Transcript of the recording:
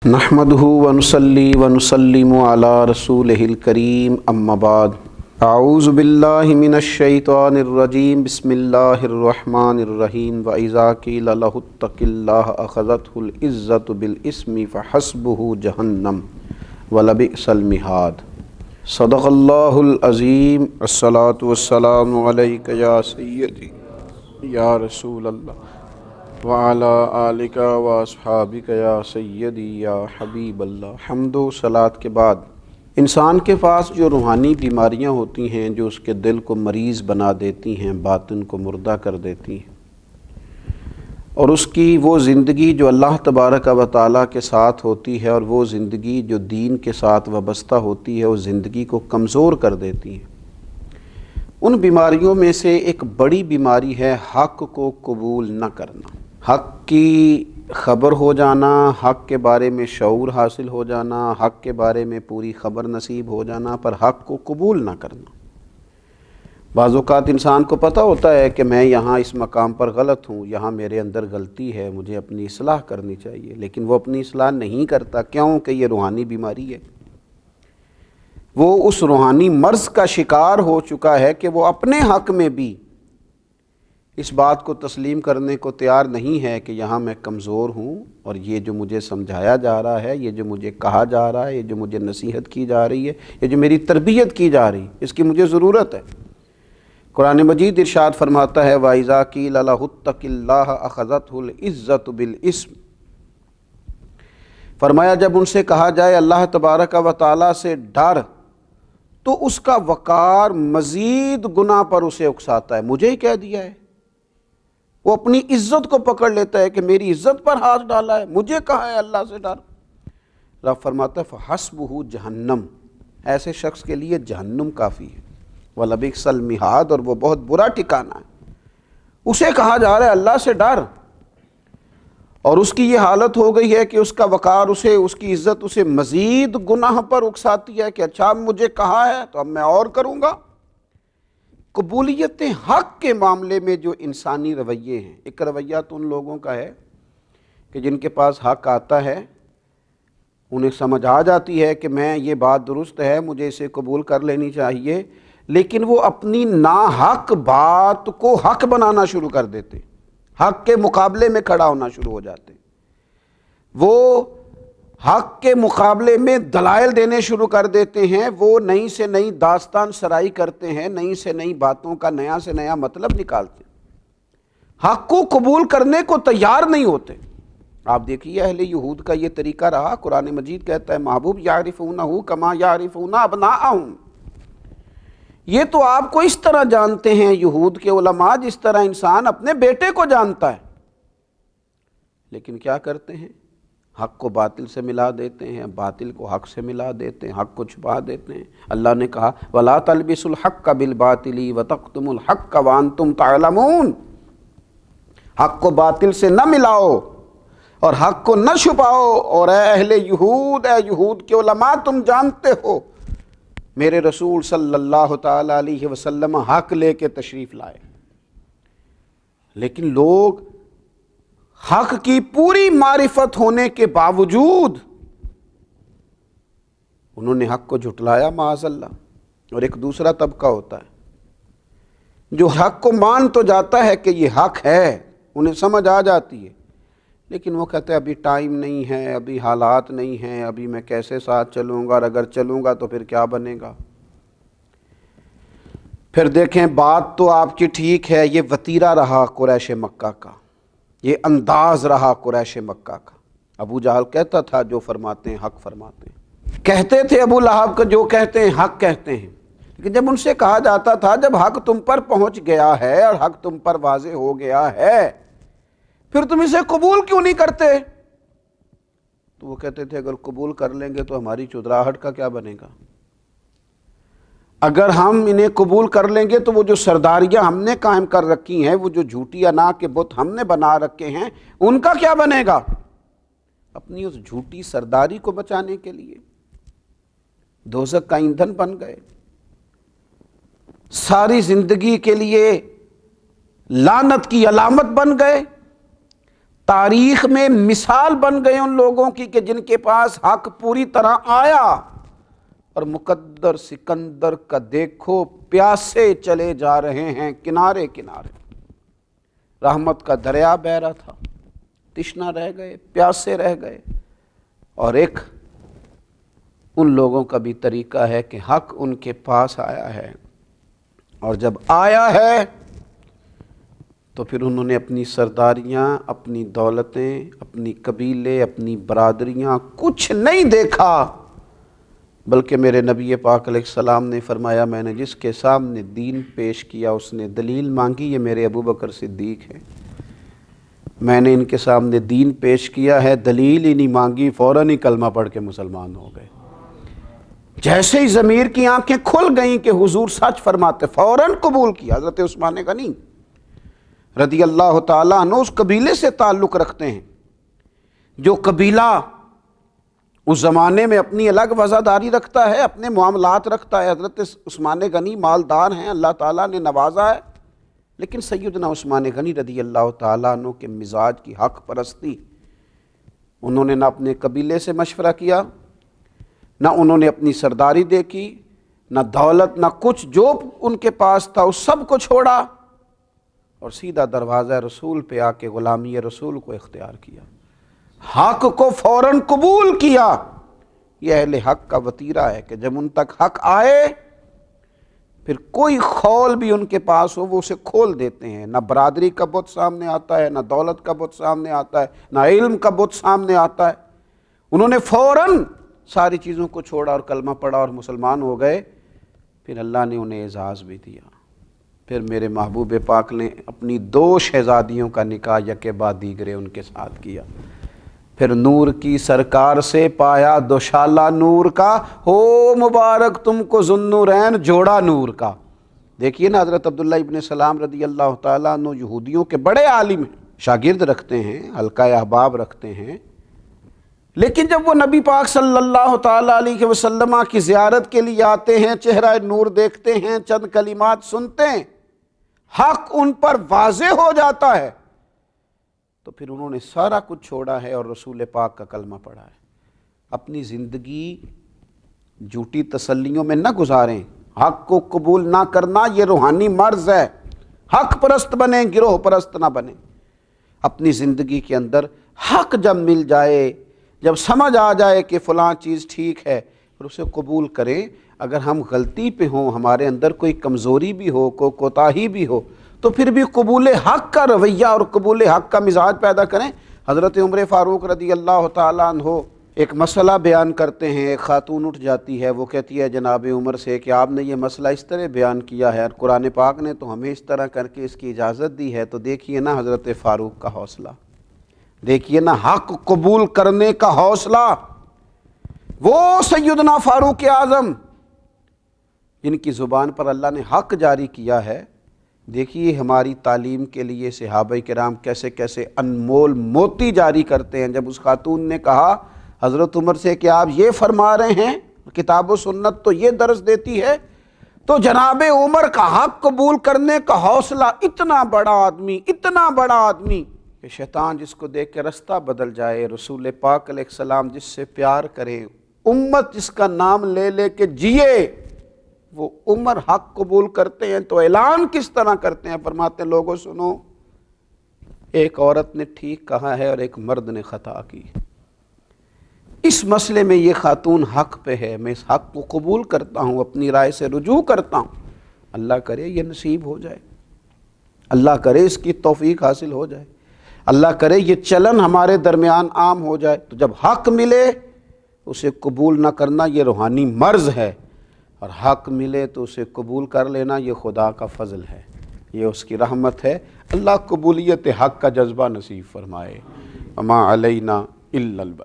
नहमदुहु व नुसल्ली व नुसल्लिमु अला रसूलिहिल करीम अम्मा बाद अऊज़ु बिल्लाहि मिनश शैतानिर रजीम बिस्मिल्लाहिर रहमानिर रहीम व इज़ा क़ील लहुत्तक़िल्लाह अख़ज़तहुल इज़्ज़तु बिल इस्मि फ़हस्बुहु जहन्नम व लबिअसल मिहाद। सदक़ल्लाहुल अज़ीम। अस्सलातु वस्सलामु अलैका या सय्यदी या रसूलल्लाह व अला आलिका व अस्हाबिका या सय्यदी या हबीबल्लाह। हम्दो सलात के बाद इंसान के पास जो रूहानी बीमारियां होती हैं, जो उसके दिल को मरीज़ बना देती हैं, बातिन को मुर्दा कर देती हैं, और उसकी वो ज़िंदगी जो अल्लाह तबारक व तआला के साथ होती है और वो ज़िंदगी जो दीन के साथ वाबस्ता होती है, वो ज़िंदगी को कमज़ोर कर देती है। उन बीमारियों में से एक बड़ी बीमारी है हक़ को कबूल न करना। हक़ की ख़बर हो जाना, हक़ के बारे में शऊर हासिल हो जाना, हक़ के बारे में पूरी ख़बर नसीब हो जाना, पर हक़ को कबूल ना करना। बाज़ औक़ात इंसान को पता होता है कि मैं यहाँ इस मकाम पर गलत हूँ, यहाँ मेरे अंदर गलती है, मुझे अपनी इस्लाह करनी चाहिए, लेकिन वो अपनी इस्लाह नहीं करता। क्यों? कि ये रूहानी बीमारी है। वो उस रूहानी मर्ज़ का शिकार हो चुका है कि वो अपने हक़ में भी इस बात को तस्लीम करने को तैयार नहीं है कि यहाँ मैं कमज़ोर हूँ और ये जो मुझे समझाया जा रहा है, ये जो मुझे कहा जा रहा है, ये जो मुझे नसीहत की जा रही है, ये जो मेरी तरबियत की जा रही है, इसकी मुझे ज़रूरत है। कुरान मजीद इरशाद फरमाता है वाइज़ा क़ील लहुत्तक़िल्लाह अख़ज़तहुल इज़्ज़तु बिल इस्म। फरमाया जब उनसे कहा जाए अल्लाह तबारक व तआला से डर, तो उसका वक़ार मज़ीद गुनाह पर उसे उकसाता है। मुझे ही कह दिया है, वो अपनी इज़्ज़त को पकड़ लेता है कि मेरी इज़्ज़त पर हाथ डाला है, मुझे कहा है अल्लाह से डर। रब फरमाता है फ़हस्बुहु जहन्नम, ऐसे शख्स के लिए जहन्नुम काफ़ी है। व लबिअसल मिहाद, और वो बहुत बुरा ठिकाना है। उसे कहा जा रहा है अल्लाह से डर, और उसकी ये हालत हो गई है कि उसका वक़ार उसे, उसकी इज़्ज़त उसे मज़ीद गुनाह पर उकसाती है कि अच्छा मुझे कहा है तो अब मैं और करूँगा। कबूलियत हक़ के मामले में जो इंसानी रवैये हैं, एक रवैया तो उन लोगों का है कि जिनके पास हक़ आता है, उन्हें समझ आ जाती है कि मैं ये बात दुरुस्त है, मुझे इसे कबूल कर लेनी चाहिए, लेकिन वो अपनी नाहक़ बात को हक़ बनाना शुरू कर देते, हक़ के मुकाबले में खड़ा होना शुरू हो जाते। वो हक़ के मुकाबले में दलाइल देने शुरू कर देते हैं, वो नई से नई दास्तान सराई करते हैं, नई से नई बातों का नया से नया मतलब निकालते हैं, हक़ को कबूल करने को तैयार नहीं होते। आप देखिए अहले यहूद का ये तरीका रहा। कुरान मजीद कहता है महबूब यारिफूनहु कमा यारिफूना अबनाअहुम, ये तो आपको इस तरह जानते हैं यहूद के उलमा जिस तरह इंसान अपने बेटे को जानता है, लेकिन क्या करते हैं, हक़ को बातिल से मिला देते हैं, बातिल को हक़ से मिला देते हैं, हक़ को छुपा देते हैं। अल्लाह ने कहा वला तलबिसुल हक़्क़ बिल बातिली व तक़्तुमुल हक़्क़ व अंतुम तअलमून, हक़ को बातिल से न मिलाओ और हक़ को न छुपाओ। और ऐ अहले यहूद, ऐ यहूद के उलमा, तुम जानते हो मेरे रसूल सल्लल्लाहु तआला अलैहि वसल्लम हक़ लेके तशरीफ़ लाए, लेकिन लोग हक़ की पूरी मारिफत होने के बावजूद उन्होंने हक़ को झुटलाया माअज़ल्लाह। और एक दूसरा तबका होता है जो हक़ को मान तो जाता है कि ये हक़ है, उन्हें समझ आ जाती है, लेकिन वो कहते हैं अभी टाइम नहीं है, अभी हालात नहीं हैं, अभी मैं कैसे साथ चलूँगा, और अगर चलूँगा तो फिर क्या बनेगा। फिर देखें बात तो आपकी ठीक है, ये वतीरा रहा कुरैश मक्का का, ये अंदाज रहा कुरैश मक्का का। अबू जहल कहता था जो फरमाते हैं हक़ फरमाते हैं, कहते थे अबू लहब का जो कहते हैं हक़ कहते हैं, लेकिन जब उनसे कहा जाता था जब हक़ तुम पर पहुँच गया है और हक़ तुम पर वाज़े हो गया है, फिर तुम इसे कबूल क्यों नहीं करते? तो वो कहते थे अगर कबूल कर लेंगे तो हमारी चुदराहट का क्या बनेगा, अगर हम इन्हें कबूल कर लेंगे तो वो जो सरदारियां हमने कायम कर रखी हैं, वो जो झूठी अना के बुत हमने बना रखे हैं, उनका क्या बनेगा। अपनी उस झूठी सरदारी को बचाने के लिए दोज़ख का ईंधन बन गए, सारी जिंदगी के लिए लानत की अलामत बन गए, تاریخ میں مثال بن گئے ان لوگوں کی کہ جن کے پاس حق پوری طرح آیا، اور مقدر سکندر کا دیکھو پیاسے چلے جا رہے ہیں کنارے کنارے، رحمت کا دریا بہہ رہا تھا، تشنا رہ گئے، پیاسے رہ گئے۔ اور ایک ان لوگوں کا بھی طریقہ ہے کہ حق ان کے پاس آیا ہے، اور جب آیا ہے تو پھر انہوں نے اپنی سرداریاں، اپنی دولتیں، اپنی قبیلے، اپنی برادریاں کچھ نہیں دیکھا، بلکہ میرے نبی پاک علیہ السلام نے فرمایا میں نے جس کے سامنے دین پیش کیا اس نے دلیل مانگی، یہ میرے ابو بکر صدیق ہیں۔ میں نے ان کے سامنے دین پیش کیا ہے، دلیل ہی نہیں مانگی، فوراً ہی کلمہ پڑھ کے مسلمان ہو گئے۔ جیسے ہی ضمیر کی آنکھیں کھل گئیں کہ حضور سچ فرماتے، فوراً قبول کیا۔ حضرت عثمان غنی رضی اللہ تعالیٰ عنہ اس قبیلے سے تعلق رکھتے ہیں جو قبیلہ اس زمانے میں اپنی الگ وضعداری رکھتا ہے، اپنے معاملات رکھتا ہے۔ حضرت عثمان غنی مالدار ہیں، اللہ تعالیٰ نے نوازا ہے، لیکن سیدنا عثمان غنی رضی اللہ تعالیٰ عنہ کے مزاج کی حق پرستی، انہوں نے نہ اپنے قبیلے سے مشورہ کیا، نہ انہوں نے اپنی سرداری دیکھی، نہ دولت، نہ کچھ، جو ان کے پاس تھا اس سب کو چھوڑا اور سیدھا دروازہ رسول پہ آ کے غلامی رسول کو اختیار کیا، حق کو فوراً قبول کیا۔ یہ اہل حق کا وتیرہ ہے کہ جب ان تک حق آئے پھر کوئی خول بھی ان کے پاس ہو وہ اسے کھول دیتے ہیں، نہ برادری کا بت سامنے آتا ہے، نہ دولت کا بت سامنے آتا ہے، نہ علم کا بت سامنے آتا ہے۔ انہوں نے فوراً ساری چیزوں کو چھوڑا اور کلمہ پڑھا اور مسلمان ہو گئے۔ پھر اللہ نے انہیں اعزاز بھی دیا۔ پھر میرے محبوب پاک نے اپنی 2 شہزادیوں کا نکاح یکے بعد دیگرے ان کے ساتھ کیا۔ پھر نور کی سرکار سے پایا دوشالہ نور کا، ہو مبارک تم کو ذوالنورین جوڑا نور کا۔ دیکھیے نا، حضرت عبداللہ ابن سلام رضی اللہ تعالیٰ عنہ یہودیوں کے بڑے عالم ہیں، شاگرد رکھتے ہیں، حلقہ احباب رکھتے ہیں، لیکن جب وہ نبی پاک صلی اللہ تعالیٰ علیہ وسلم کی زیارت کے لیے آتے ہیں، چہرہ نور دیکھتے ہیں، چند کلمات سنتے ہیں، حق ان پر واضح ہو جاتا ہے، تو پھر انہوں نے سارا کچھ چھوڑا ہے اور رسول پاک کا کلمہ پڑھا ہے۔ اپنی زندگی جھوٹی تسلیوں میں نہ گزاریں، حق کو قبول نہ کرنا یہ روحانی مرض ہے۔ حق پرست بنیں، گروہ پرست نہ بنیں۔ اپنی زندگی کے اندر حق جب مل جائے، جب سمجھ آ جائے کہ فلاں چیز ٹھیک ہے، پھر اسے قبول کریں۔ اگر ہم غلطی پہ ہوں، ہمارے اندر کوئی کمزوری بھی ہو، کوئی کوتاہی بھی ہو، تو پھر بھی قبول حق کا رویہ اور قبول حق کا مزاج پیدا کریں۔ حضرت عمر فاروق رضی اللہ تعالیٰ عنہ ایک مسئلہ بیان کرتے ہیں، ایک خاتون اٹھ جاتی ہے، وہ کہتی ہے جناب عمر سے کہ آپ نے یہ مسئلہ اس طرح بیان کیا ہے اور قرآن پاک نے تو ہمیں اس طرح کر کے اس کی اجازت دی ہے۔ تو دیکھیے نا حضرت فاروق کا حوصلہ، دیکھیے نا حق قبول کرنے کا حوصلہ۔ وہ سیدنا فاروق اعظم جن کی زبان پر اللہ نے حق جاری کیا ہے، دیکھیے ہماری تعلیم کے لیے صحابہ کرام کیسے کیسے انمول موتی جاری کرتے ہیں۔ جب اس خاتون نے کہا حضرت عمر سے کہ آپ یہ فرما رہے ہیں، کتاب و سنت تو یہ درس دیتی ہے، تو جناب عمر کا حق قبول کرنے کا حوصلہ، اتنا بڑا آدمی، اتنا بڑا آدمی کہ شیطان جس کو دیکھ کے رستہ بدل جائے، رسول پاک علیہ السلام جس سے پیار کرے، امت جس کا نام لے لے کے جیے، وہ عمر حق قبول کرتے ہیں تو اعلان کس طرح کرتے ہیں؟ فرماتے ہیں لوگوں سنو، ایک عورت نے ٹھیک کہا ہے اور ایک مرد نے خطا کی، اس مسئلے میں یہ خاتون حق پہ ہے، میں اس حق کو قبول کرتا ہوں، اپنی رائے سے رجوع کرتا ہوں۔ اللہ کرے یہ نصیب ہو جائے، اللہ کرے اس کی توفیق حاصل ہو جائے، اللہ کرے یہ چلن ہمارے درمیان عام ہو جائے۔ تو جب حق ملے اسے قبول نہ کرنا یہ روحانی مرض ہے، اور حق ملے تو اسے قبول کر لینا یہ خدا کا فضل ہے، یہ اس کی رحمت ہے۔ اللہ قبولیت حق کا جذبہ نصیب فرمائے۔ وما علینا الا البلاغ۔